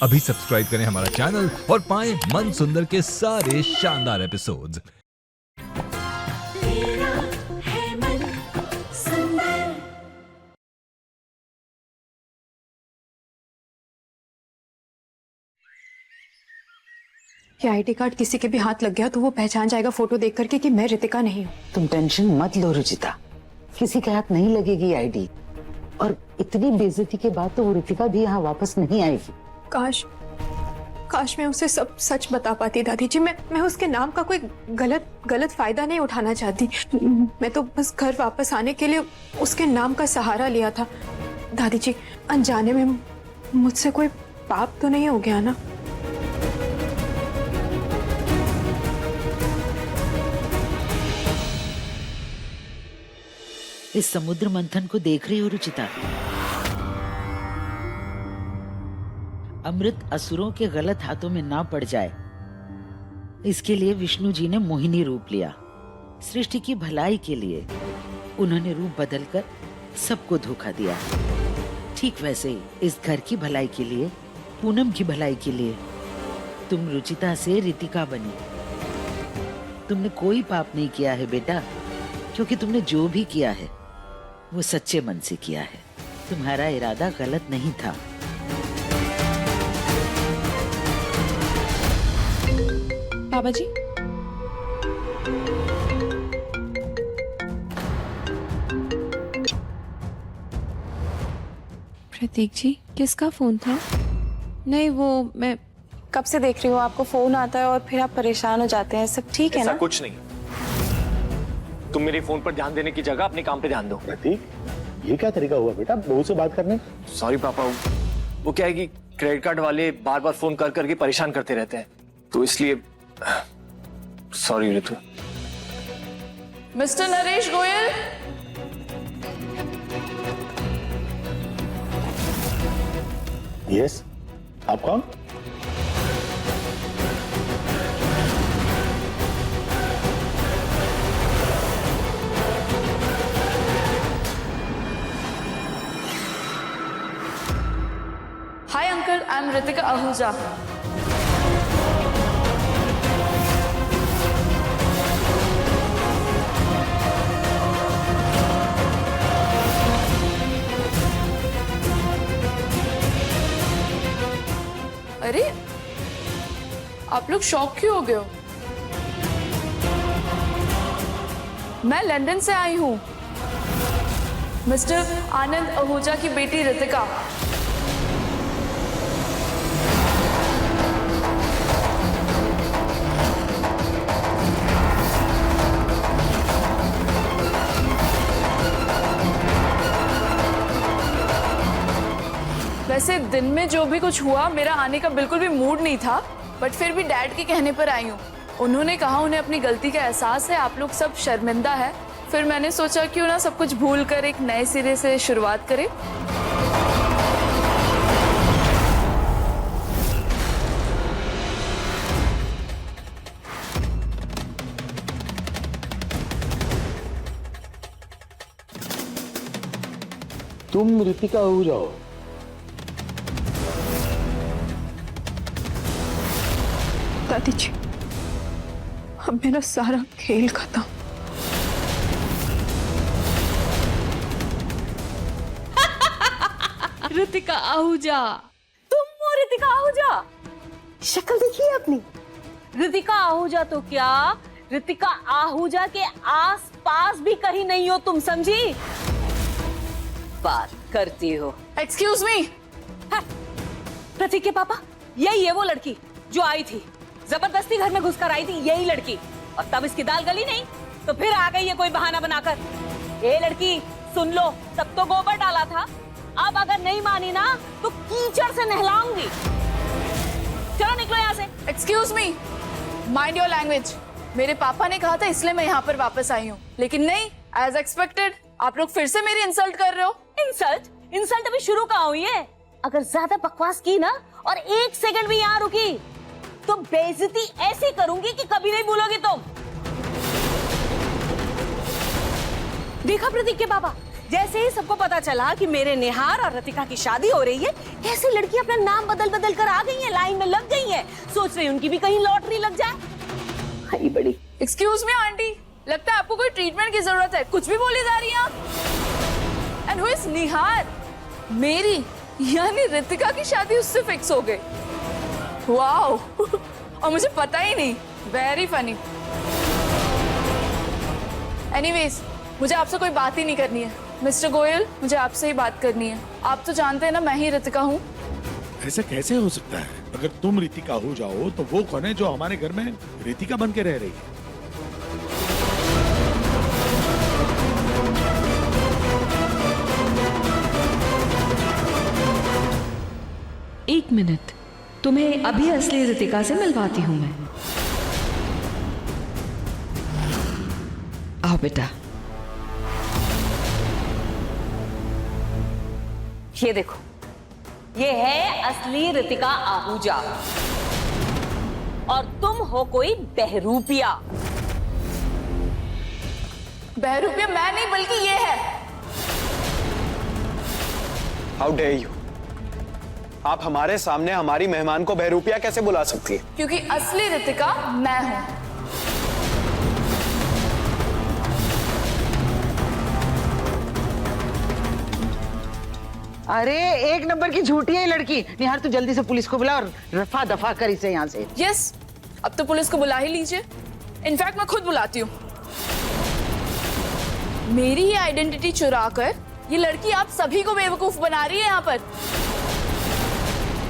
अभी सब्सक्राइब करें हमारा चैनल और पाएं मन सुंदर के सारे शानदार एपिसोड्स। ये आईडी कार्ड किसी के भी हाथ लग गया तो वो पहचान जाएगा फोटो देख करके कि मैं रितिका नहीं हूँ। तुम टेंशन मत लो रुचिता, किसी के हाथ नहीं लगेगी आईडी। और इतनी बेइज्जती के बाद तो वो रितिका भी यहाँ वापस नहीं आएगी। काश मैं उसे सब सच बता पाती दादी जी। मैं उसके नाम का कोई गलत फायदा नहीं उठाना चाहती। मैं तो बस घर वापस आने के लिए उसके नाम का सहारा लिया था। दादी जी, अनजाने में मुझसे कोई पाप तो नहीं हो गया ना? इस समुद्र मंथन को देख रही हो रुचिता? अमृत असुरों के गलत हाथों में ना पड़ जाए, इसके लिए विष्णु जी ने मोहिनी रूप लिया। सृष्टि की भलाई के लिए उन्होंने रूप बदलकर सबको धोखा दिया। ठीक वैसे ही इस घर की भलाई के लिए, पूनम की भलाई के लिए तुम रुचिता से रितिका बनी। तुमने कोई पाप नहीं किया है बेटा, क्योंकि तुमने जो भी किया है वो सच्चे मन से किया है। तुम्हारा इरादा गलत नहीं था। बाबा जी, प्रतीक जी, किसका फोन था? नहीं, वो मैं कब से देख रही हूँ, आपको फोन आता है और फिर आप परेशान हो जाते हैं। सब ठीक है ना? ऐसा कुछ नहीं। तुम मेरे फोन पर ध्यान देने की जगह अपने काम पे ध्यान दो। प्रतीक, ये क्या तरीका हुआ बेटा बहू से बात करने? सॉरी पापा, वो क्या है कि क्रेडिट कार्ड वाले बार बार फोन कर करके परेशान करते रहते हैं, तो इसलिए सॉरी ऋतु। मिस्टर नरेश गोयल, यस, आप कौन? Hi uncle, I am Ritika Ahuja. अरे, आप लोग शॉक क्यों हो गए हो? मैं लंदन से आई हूँ, मिस्टर आनंद आहूजा की बेटी रितिका। वैसे दिन में जो भी कुछ हुआ, मेरा आने का बिल्कुल भी मूड नहीं था, बट फिर भी डैड के कहने पर आई हूँ। उन्होंने कहा उन्हें अपनी गलती का एहसास है, आप लोग सब शर्मिंदा है। फिर मैंने सोचा क्यों ना सब कुछ भूल कर एक नए सिरे से शुरुआत करें। तुम रितिका हो जाओ। दादी जी, अब मेरा सारा खेल खत्म। रितिका आहूजा। तुम वो रितिका आहूजा? शक्ल देखिए अपनी। रितिका आहूजा तो क्या, रितिका आहूजा के आस पास भी कहीं नहीं हो तुम, समझी? बात करती हो। Excuse me. प्रतीक के पापा, यही है वो लड़की जो आई थी, जबरदस्ती घर में घुसकर आई थी, यही लड़की। और तब इसकी दाल गली नहीं तो फिर आ गई है कोई बहाना बनाकर। ये लड़की सुन लो, तब तो गोबर डाला था, अब अगर नहीं मानी ना तो कीचड़ से नहलाऊंगी। चलो निकलो यहाँ से। Excuse me, mind your language. मेरे पापा ने कहा था इसलिए मैं यहाँ पर वापस आई हूँ, लेकिन नहीं, एज एक्सपेक्टेड आप लोग फिर से मेरी इंसल्ट कर रहे हो। इंसल्ट अभी शुरू कहाँ हुई है? अगर ज्यादा बकवास की ना और एक सेकंड भी यहाँ रुकी तो बेइज्जती ऐसी करूंगी कि कभी नहीं भूलोगी तुम। देखा प्रतीक के बाबा, जैसे ही सबको पता चला कि मेरे निहार और रतिका की शादी हो रही है, कैसी लड़की अपना नाम बदल बदल कर आ गई है, लाइन में लग गई है, सोच रही उनकी भी कहीं लॉटरी लग जाए। हाय बड़ी। एक्सक्यूज मी आंटी, लगता है आपको कोई ट्रीटमेंट की जरूरत है, कुछ भी बोली जा रही हैं आप। एंड हु इज निहार? मेरी यानी रितिका की शादी उससे फिक्स हो गई। वाओ और मुझे पता ही नहीं। Very funny. एनीवेज, मुझे आपसे कोई बात ही नहीं करनी है। मिस्टर गोयल, मुझे आपसे ही बात करनी है। आप तो जानते हैं ना मैं ही रितिका हूँ। ऐसा कैसे हो सकता है? अगर तुम रितिका हो जाओ तो वो कौन है जो हमारे घर में रितिका बन के रह रही है? एक मिनट, तुम्हें अभी असली रितिका से मिलवाती हूं मैं। आओ बेटा। ये देखो, ये है असली रितिका आहूजा और तुम हो कोई बहरूपिया। बहरूपिया मैं नहीं बल्कि ये है। How dare you! आप हमारे सामने हमारी मेहमान को बहरूपिया कैसे बुला सकती है? क्योंकि असली रितिका मैं हूं। अरे एक नंबर की झूठी है ये लड़की। निहार तू जल्दी से पुलिस को बुला और रफा दफा कर इसे यहाँ से। यस, अब तो पुलिस को बुला ही लीजिए। इनफैक्ट मैं खुद बुलाती हूँ। मेरी ही आइडेंटिटी चुरा कर ये लड़की आप सभी को बेवकूफ बना रही है यहाँ पर।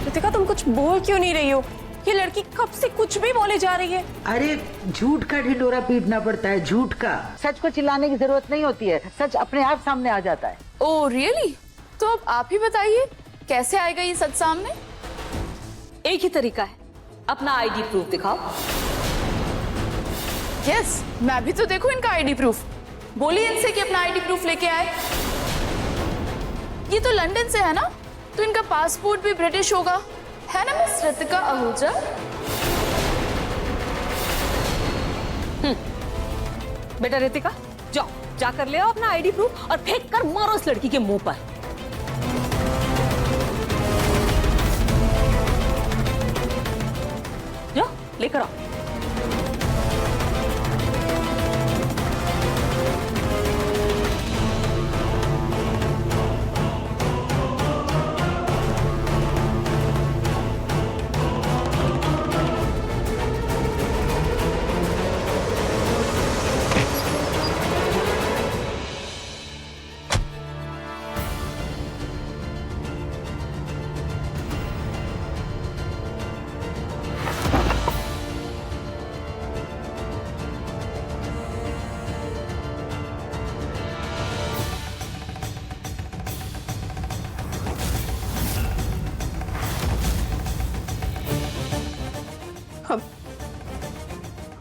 रितिका, तुम कुछ बोल क्यों नहीं रही हो? ये लड़की कब से कुछ भी बोले जा रही है। अरे झूठ का ढिंडोरा पीटना पड़ता है, झूठ का। सच को चिल्लाने की जरूरत नहीं होती है, सच अपने आप सामने आ जाता है। Oh really? तो अब आप ही बताइए कैसे आएगा ये सच सामने? एक ही तरीका है, अपना आईडी प्रूफ दिखाओ। यस, मैं भी तो देखूं इनका आईडी प्रूफ। बोलिए इनसे कि अपना आईडी प्रूफ लेके आए। ये तो लंदन से है ना, तो इनका पासपोर्ट भी ब्रिटिश होगा, है ना मिस रितिका आहूजा? बेटा रितिका, जाओ जाकर ले आओ अपना आईडी प्रूफ और फेंक कर मारो उस लड़की के मुंह पर। जाओ लेकर आओ।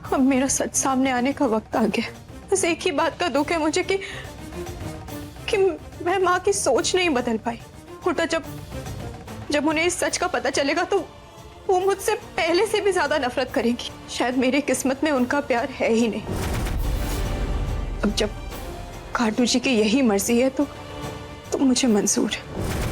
अब मेरा सच सामने आने का वक्त आ गया। बस एक ही बात का दुख है मुझे कि मैं माँ की सोच नहीं बदल पाई। उल्टा जब उन्हें इस सच का पता चलेगा तो वो मुझसे पहले से भी ज्यादा नफरत करेंगी। शायद मेरी किस्मत में उनका प्यार है ही नहीं। अब जब खाटू जी की यही मर्जी है तो मुझे मंजूर है।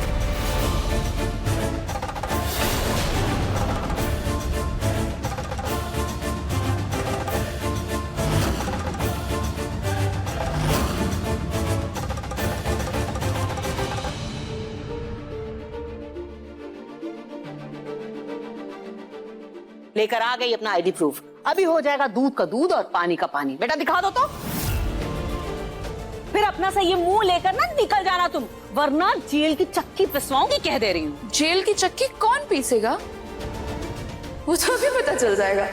लेकर आ गई अपना आईडी प्रूफ। अभी हो जाएगा दूध का दूध और पानी का पानी। बेटा दिखा दो तो। फिर अपना सा ये मुंह लेकर ना निकल जाना तुम, वरना जेल की चक्की पिसवाऊंगी, कह दे रही हूँ। जेल की चक्की कौन पीसेगा? वो तो अभी पता चल जाएगा।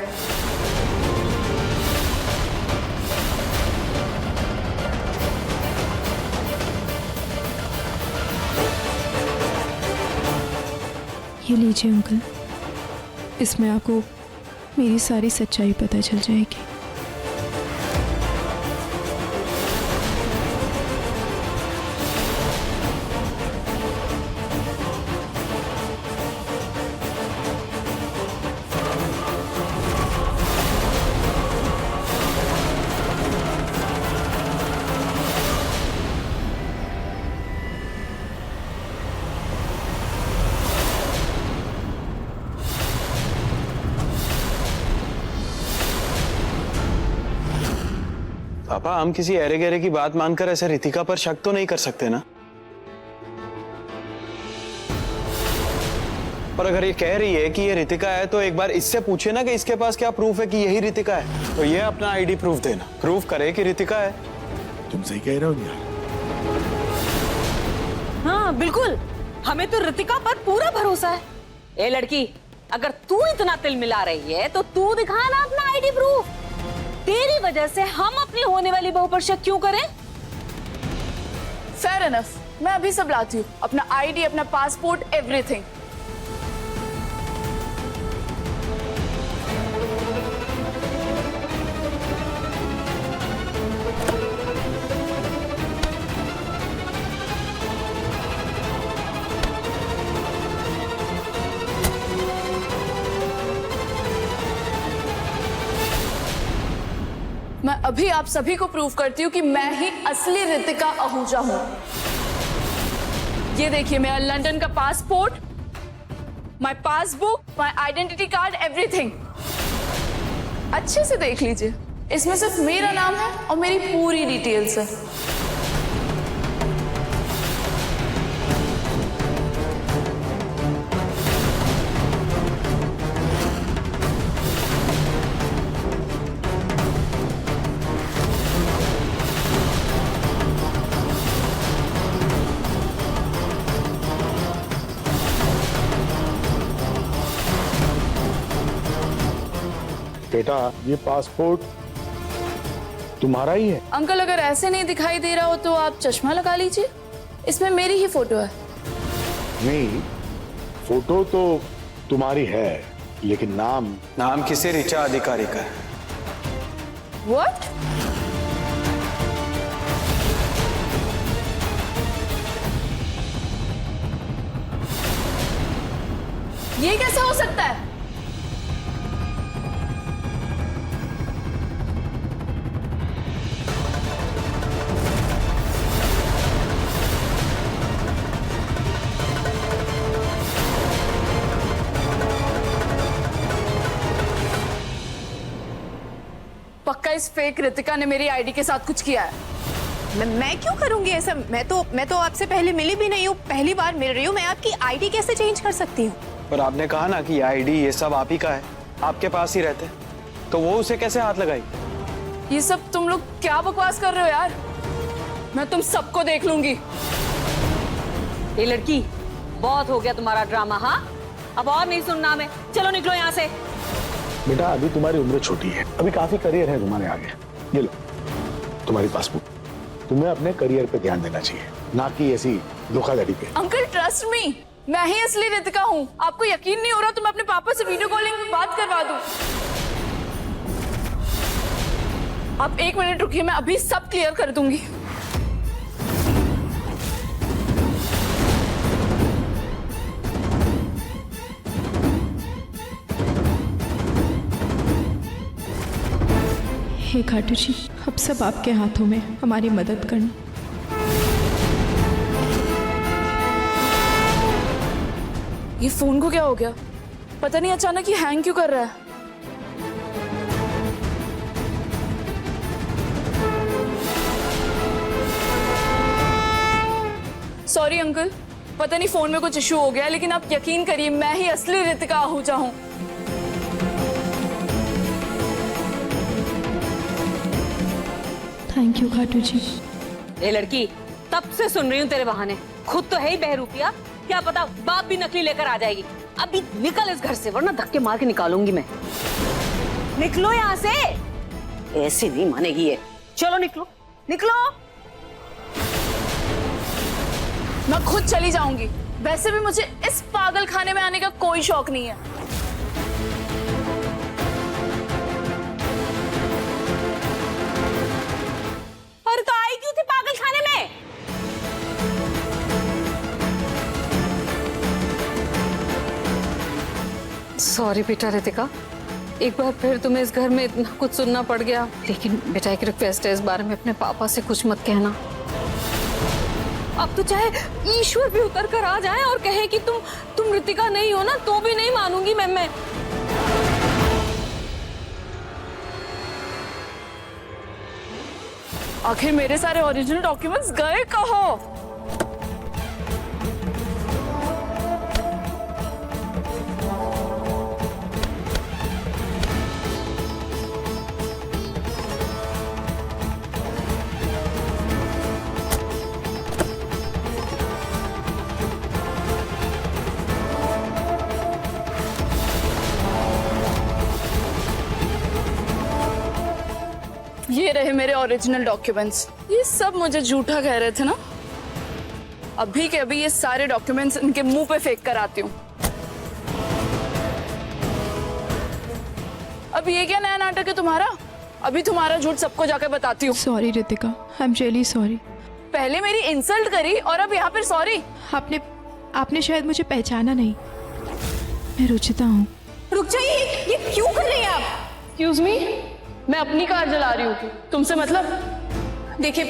ये लीजिए अंकल, इसमें आपको मेरी सारी सच्चाई पता चल जाएगी। पापा हम किसी अरे गहरे की बात मानकर ऐसे रितिका पर शक तो नहीं कर सकते ना। और अगर ये कह रही है कि ये रितिका है तो एक बार इससे पूछे ना कि इसके पास क्या प्रूफ है कि यही रितिका है। तो ये अपना आईडी प्रूफ देना, प्रूफ करे कि रितिका है। तुम सही कह रहे हो यार। हाँ बिल्कुल, हमें तो रितिका पर पूरा भरोसा है। ए लड़की, अगर तू इतना तिल मिला रही है तो तू दिखा ना अपना आईडी प्रूफ। तेरी वजह से हम अपनी होने वाली बहू पर शक क्यों करें? फेयर इनफ, मैं अभी सब लाती हूँ, अपना आईडी, अपना पासपोर्ट, एवरीथिंग। मैं अभी आप सभी को प्रूव करती हूँ कि मैं ही असली रितिका आहूजा हूँ। ये देखिए मेरा लंदन का passport, my passbook, my identity card, everything. अच्छे से देख लीजिए, इसमें सिर्फ मेरा नाम है और मेरी पूरी डिटेल्स है। बेटा ये पासपोर्ट तुम्हारा ही है? अंकल अगर ऐसे नहीं दिखाई दे रहा हो तो आप चश्मा लगा लीजिए, इसमें मेरी ही फोटो है। नहीं, फोटो तो तुम्हारी है लेकिन नाम किसी ऋचा अधिकारी का है। What? ये कैसे हो सकता है? पक्का इस फेक रितिका ने मेरी आईडी के साथ कुछ किया है। मैं क्यों करूंगी ऐसा? मैं तो आपसे पहले मिली भी नहीं हूँ, पहली बार मिल रही हूँ। मैं आपकी आईडी कैसे चेंज कर सकती हूँ? पर आपने कहा ना कि आईडी ये सब आप ही का है, आपके पास ही रहते, तो वो उसे कैसे हाथ लगाई? ये सब तुम लोग क्या बकवास कर रहे हो यार? मैं तुम सबको देख लूंगी। ये लड़की, बहुत हो गया तुम्हारा ड्रामा। हाँ, अब और नहीं सुनना हमें। चलो निकलो यहाँ से। बेटा अभी तुम्हारी उम्र छोटी है, अभी काफी करियर है तुम्हारे आगे। ये लो तुम्हारी पासपोर्ट। तुम्हें अपने करियर पे ध्यान देना चाहिए, ना कि ऐसी धोखाधड़ी पे। अंकल ट्रस्ट मी, मैं ही असली रितिका हूँ। आपको यकीन नहीं हो रहा तो मैं अपने पापा से वीडियो कॉलिंग पे बात करवा दूँ। आप 1 मिनट रुकिए, मैं अभी सब क्लियर कर दूंगी। हे खाटू जी, अब सब आपके हाथों में, हमारी मदद करना। ये फोन को क्या हो गया? पता नहीं अचानक ये हैंग क्यों कर रहा है। सॉरी अंकल, पता नहीं फोन में कुछ इशू हो गया, लेकिन आप यकीन करिए मैं ही असली रितिका आहूजा हूँ। थैंक यू खाटू जी। ये लड़की, तब से सुन रही हूँ तेरे बहाने। खुद तो है ही बहरूपिया, क्या पता बाप भी नकली लेकर आ जाएगी। अभी निकल इस घर से, वरना धक्के मार के निकालूंगी मैं। निकलो यहाँ से, ऐसे नहीं मानेगी ये। चलो निकलो निकलो। मैं खुद चली जाऊंगी। वैसे भी मुझे इस पागल खाने में आने का कोई शौक नहीं है। और तो आई क्यों थी पागल खाने में? सॉरी बेटा रितिका, एक बार फिर तुम्हें इस घर में इतना कुछ सुनना पड़ गया। लेकिन बेटा एक रिक्वेस्ट है, इस बारे में अपने पापा से कुछ मत कहना। अब तो चाहे ईश्वर भी उतर कर आ जाए और कहे कि तुम रितिका नहीं हो ना, तो भी नहीं मानूंगी मैं। आखिर मेरे सारे ओरिजिनल डॉक्यूमेंट्स गए कहाँ? ये रहे मेरे ओरिजिनल डॉक्यूमेंट्स। ये सब मुझे झूठा कह रहे थे ना? अभी के अभी ये सारे डॉक्यूमेंट्स इनके मुंह पे फेंक कर आती हूँ। अब ये क्या नया नाटक है तुम्हारा? अभी तुम्हारा झूठ सबको जाकर बताती हूँ। Sorry Ritika, I am really sorry. पहले मेरी इंसल्ट करी और अब यहाँ पर सॉरी। आपने शायद मुझे पहचाना नहीं। मैं रुचिता हूँ। रुक जाइए, ये क्यों कर रही हैं आप? एक्सक्यूज मी, मैं अपनी कार जला रही हूँ, तुमसे मतलब? देखिए,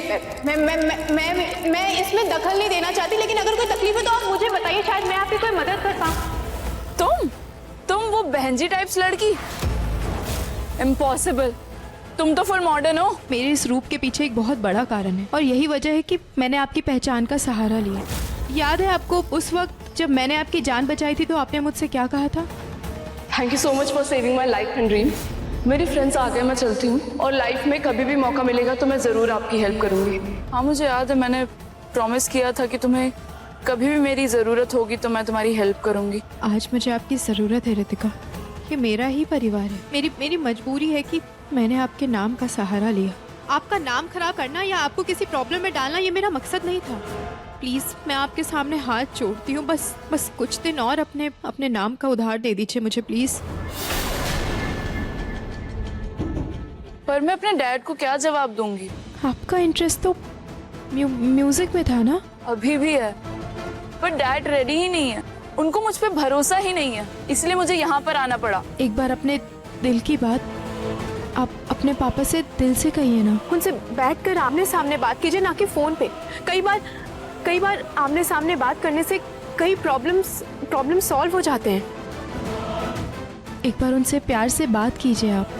मैं इसमें दखल नहीं देना चाहती, लेकिन अगर कोई तकलीफ है तो आप मुझे बताइए, शायद मैं आपकी कोई मदद कर पाऊँ। तुम वो बहनजी टाइप्स लड़की? इम्पॉसिबल, तुम तो फुल मॉडर्न हो। मेरे इस रूप के पीछे एक बहुत बड़ा कारण है और यही वजह है कि मैंने आपकी पहचान का सहारा लिया। याद है आपको उस वक्त जब मैंने आपकी जान बचाई थी तो आपने मुझसे क्या कहा था? Thank you so much for saving my life and dream. मेरी फ्रेंड्स आ गए, मैं चलती हूँ, और लाइफ में कभी भी मौका मिलेगा तो मैं ज़रूर आपकी हेल्प करूँगी। हाँ, मुझे याद है, मैंने प्रॉमिस किया था कि तुम्हें कभी भी मेरी ज़रूरत होगी तो मैं तुम्हारी हेल्प करूँगी। आज मुझे आपकी ज़रूरत है रितिका। ये मेरा ही परिवार है। मेरी मजबूरी है कि मैंने आपके नाम का सहारा लिया। आपका नाम खराब करना या आपको किसी प्रॉब्लम में डालना ये मेरा मकसद नहीं था। प्लीज़, मैं आपके सामने हाथ जोड़ती हूँ, बस कुछ दिन और अपने नाम का उधार दे दीजिए मुझे प्लीज़। पर मैं अपने डैड को क्या जवाब दूंगी? आपका इंटरेस्ट तो म्यूजिक में था ना? अभी भी है, पर डैड रेडी ही नहीं है। उनको मुझ पे भरोसा ही नहीं है, इसलिए मुझे यहाँ पर आना पड़ा। एक बार अपने दिल की बात आप अपने पापा से दिल से कहिए ना। उनसे बैठकर आमने सामने बात कीजिए, ना कि फोन पे। कई बार आमने सामने बात करने से कई प्रॉब्लम सॉल्व हो जाते हैं। एक बार उनसे प्यार से बात कीजिए आप।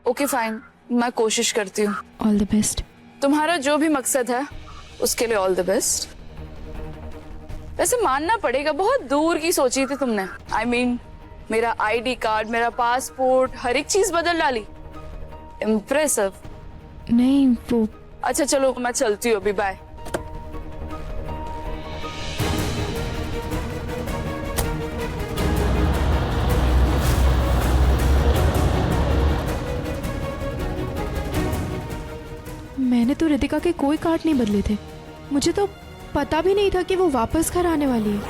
ओके फाइन, मैं कोशिश करती हूँ। All the best. तुम्हारा जो भी मकसद है उसके लिए ऑल द बेस्ट। वैसे मानना पड़ेगा, बहुत दूर की सोची थी तुमने। I mean, मेरा ID कार्ड, मेरा पासपोर्ट, हर एक चीज बदल डाली। इम्प्रेसिव। नहीं वो। अच्छा चलो, मैं चलती हूँ अभी, बाय। मैंने तो रितिका के कोई कार्ड नहीं बदले थे। मुझे तो पता भी नहीं था कि वो वापस घर आने वाली है।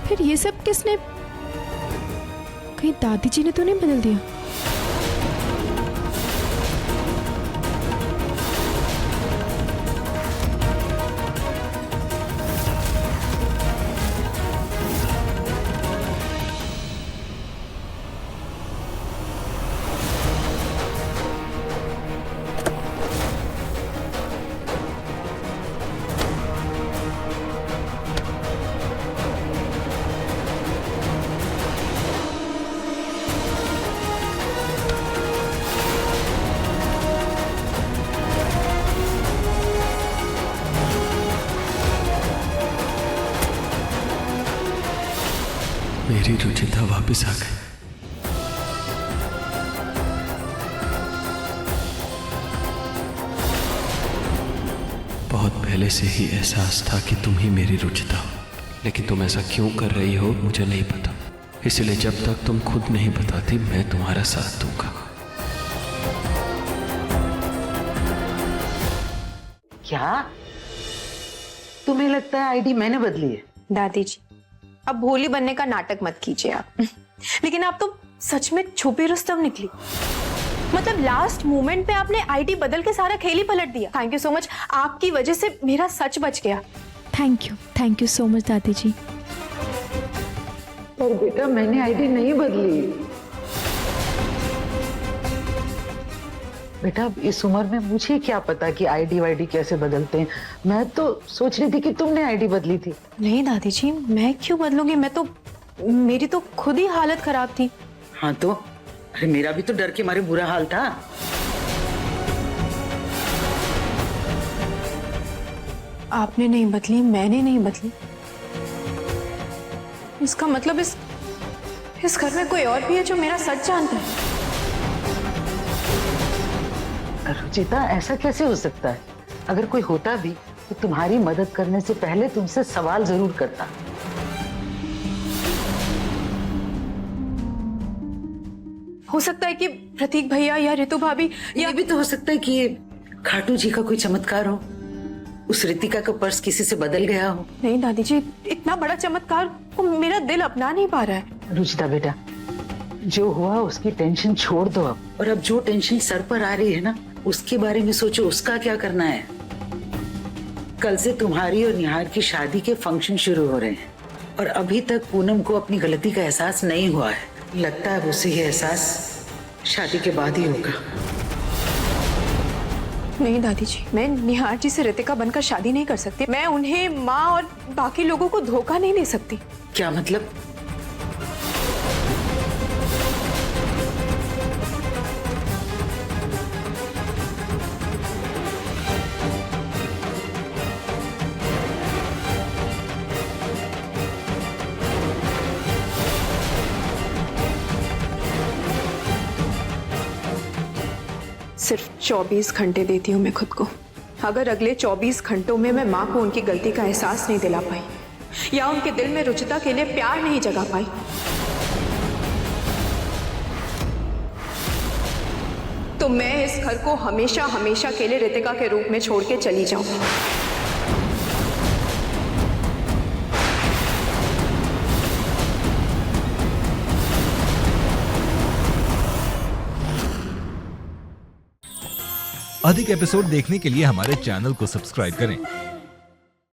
फिर ये सब किसने? कहीं दादी जी ने तो नहीं बदल दिया? मेरी रुचिता वापस आ गई। बहुत पहले से ही एहसास था कि तुम ही मेरी रुचिता हो, लेकिन तुम ऐसा क्यों कर रही हो मुझे नहीं पता। इसलिए जब तक तुम खुद नहीं बताती मैं तुम्हारा साथ दूंगा। क्या तुम्हें लगता है आईडी मैंने बदली है? दादी जी, अब भोली बनने का नाटक मत कीजिए आप। लेकिन आप तो सच में छुपी रुस्तम निकली। मतलब लास्ट मोमेंट पे आपने आईडी बदल के सारा खेल ही पलट दिया। थैंक यू सो मच, आपकी वजह से मेरा सच बच गया। थैंक यू सो मच दादी जी। पर बेटा मैंने आईडी नहीं बदली। बेटा इस उम्र में मुझे क्या पता कि आईडी वाईडी कैसे बदलते हैं। मैं तो सोच रही थी कि तुमने आईडी बदली थी। नहीं दादी जी, मैं क्यों बदलूंगी? मैं मेरी तो खुद ही हालत खराब थी। हाँ तो अरे मेरा भी तो डर के मारे बुरा हाल था। आपने नहीं बदली, मैंने नहीं बदली। इसका मतलब इस घर में कोई और भी है जो मेरा सच जानता है। रुचिता, ऐसा कैसे हो सकता है? अगर कोई होता भी तो तुम्हारी मदद करने से पहले तुमसे सवाल जरूर करता। हो सकता है कि प्रतीक भैया या ऋतु भाभी या ये भी तो हो सकता है कि ये खाटू जी का कोई चमत्कार हो, उस रितिका का पर्स किसी से बदल गया हो। नहीं दादी जी, इतना बड़ा चमत्कार को मेरा दिल अपना नहीं पा रहा है। रुचिता बेटा, जो हुआ उसकी टेंशन छोड़ दो अब, और अब जो टेंशन सर पर आ रही है ना, उसके बारे में सोचो, उसका क्या करना है। कल से तुम्हारी और निहार की शादी के फंक्शन शुरू हो रहे हैं और अभी तक पूनम को अपनी गलती का एहसास नहीं हुआ है। लगता है उसे ये एहसास शादी के बाद ही होगा। नहीं दादी जी, मैं निहार जी से रितिका बनकर शादी नहीं कर सकती। मैं उन्हें, माँ और बाकी लोगों को धोखा नहीं दे सकती। क्या मतलब? सिर्फ 24 घंटे देती हूँ मैं खुद को। अगर अगले 24 घंटों में मैं माँ को उनकी गलती का एहसास नहीं दिला पाई या उनके दिल में रुचिता के लिए प्यार नहीं जगा पाई, तो मैं इस घर को हमेशा हमेशा के लिए रितिका के रूप में छोड़ के चली जाऊंगी। अधिक एपिसोड देखने के लिए हमारे चैनल को सब्सक्राइब करें